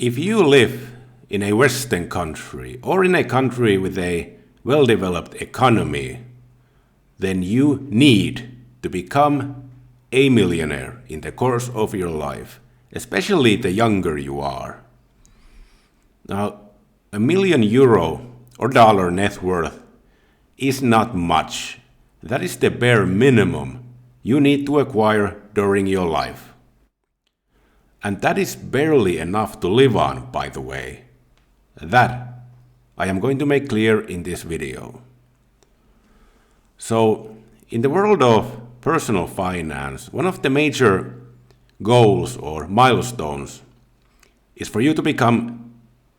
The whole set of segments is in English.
If you live in a Western country or in a country with a well-developed economy, then you need to become a millionaire in the course of your life, especially the younger you are. Now, €1 million or dollar net worth is not much. That is the bare minimum you need to acquire during your life. And that is barely enough to live on, by the way. That I am going to make clear in this video. So, in the world of personal finance, one of the major goals or milestones is for you to become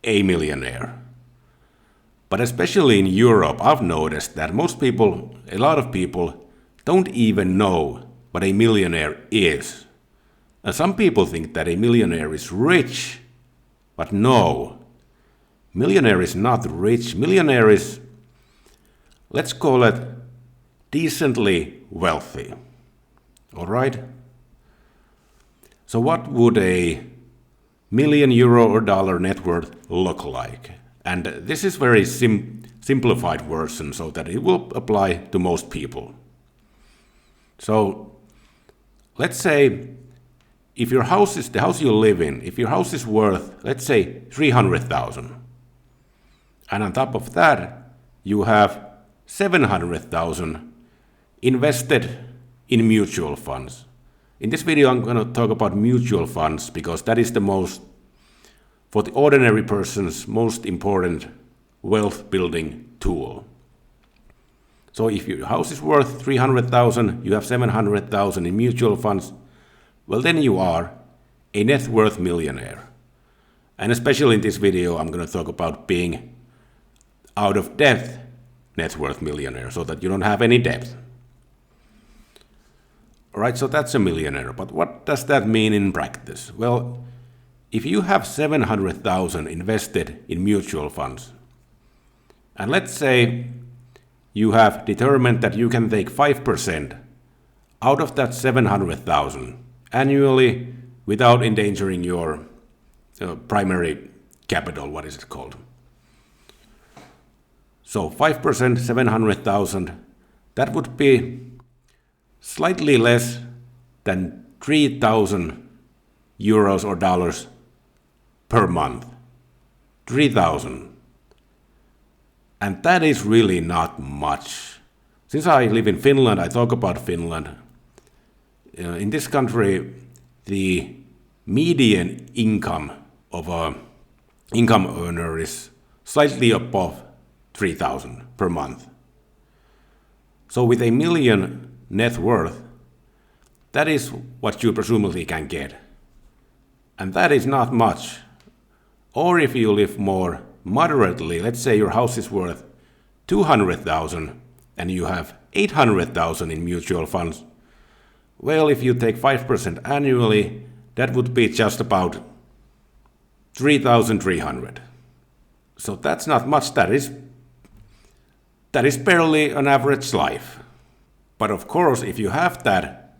a millionaire. But especially in Europe, I've noticed that a lot of people don't even know what a millionaire is. And some people think that a millionaire is rich, but no. Millionaire is not rich. Millionaire is, let's call it, decently wealthy. All right? So what would a €1 million or dollar net worth look like? And this is very simplified version so that it will apply to most people. So let's say if your house is the house you live in, if your house is worth, let's say, 300,000, and on top of that, you have 700,000 invested in mutual funds. In this video, I'm going to talk about mutual funds because that is for the ordinary person's most important wealth building tool. So if your house is worth 300,000, you have 700,000 in mutual funds, well, then you are a net worth millionaire. And especially in this video, I'm going to talk about being out of debt net worth millionaire so that you don't have any debt. All right, so that's a millionaire. But what does that mean in practice? Well, if you have 700,000 invested in mutual funds, and let's say you have determined that you can take 5% out of that 700,000 annually without endangering your primary capital, what is it called? So 5%, 700,000, that would be slightly less than €3,000 or dollars per month. 3,000. And that is really not much. Since I live in Finland, I talk about Finland. In this country, the median income of an income earner is slightly above 3,000 per month. So with a million net worth, that is what you presumably can get. And that is not much. Or if you live more moderately, let's say your house is worth 200,000 and you have 800,000 in mutual funds. Well, if you take 5% annually, that would be just about 3,300. So that's not much. That is barely an average life. But of course, if you have that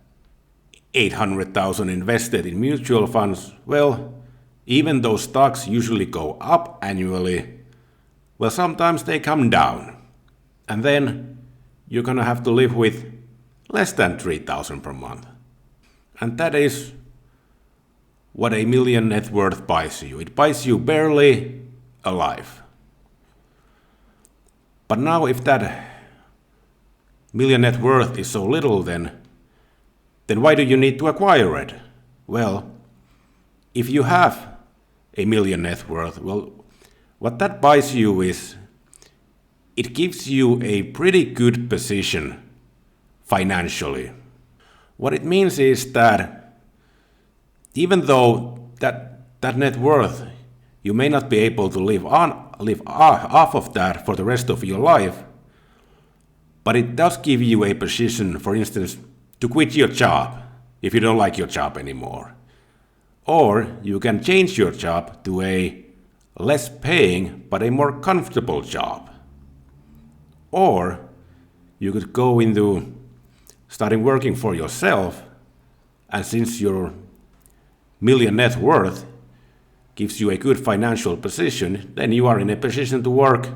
800,000 invested in mutual funds, well, even though stocks usually go up annually, well, sometimes they come down. And then you're going to have to live with less than 3,000 per month. And that is what a million net worth buys you. It buys you barely alive. But now if that million net worth is so little, then why do you need to acquire it? Well, if you have a million net worth, well, what that buys you is it gives you a pretty good position financially. What it means is that even though that net worth, you may not be able to live off of that for the rest of your life, but it does give you a position, for instance, to quit your job if you don't like your job anymore. Or you can change your job to a less paying but a more comfortable job. Or you could go into starting working for yourself, and since your million net worth, gives you a good financial position, then you are in a position to work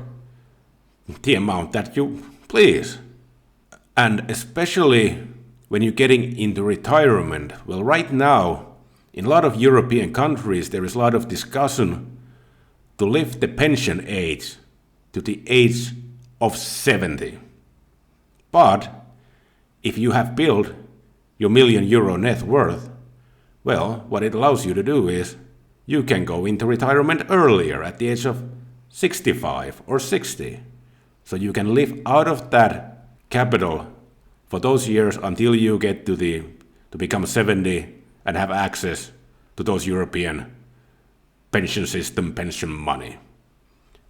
the amount that you please. And especially when you're getting into retirement, well, right now, in a lot of European countries, there is a lot of discussion to lift the pension age to the age of 70. But if you have built your €1,000,000 net worth, well, what it allows you to do is you can go into retirement earlier at the age of 65 or 60. So you can live out of that capital for those years until you get to become 70 and have access to those European pension system pension money.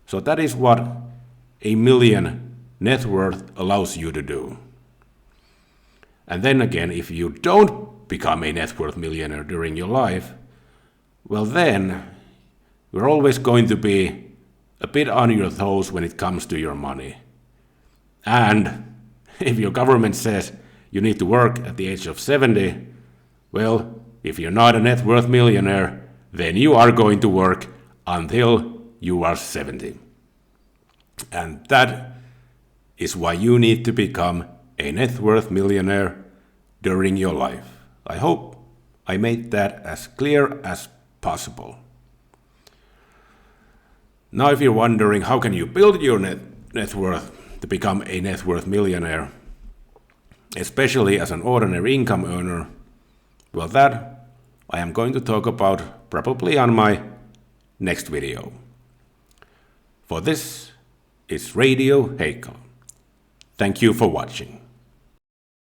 So that is what a $1,000,000 net worth allows you to do. And then again, if you don't become a net worth millionaire during your life, well then, you're always going to be a bit on your toes when it comes to your money. And if your government says you need to work at the age of 70, well, if you're not a net worth millionaire, then you are going to work until you are 70. And that is why you need to become a net worth millionaire during your life. I hope I made that as clear as possible. Now, if you're wondering how can you build your net worth to become a net worth millionaire, especially as an ordinary income earner, well, that I am going to talk about probably on my next video. For this is Radio Heikko. Thank you for watching.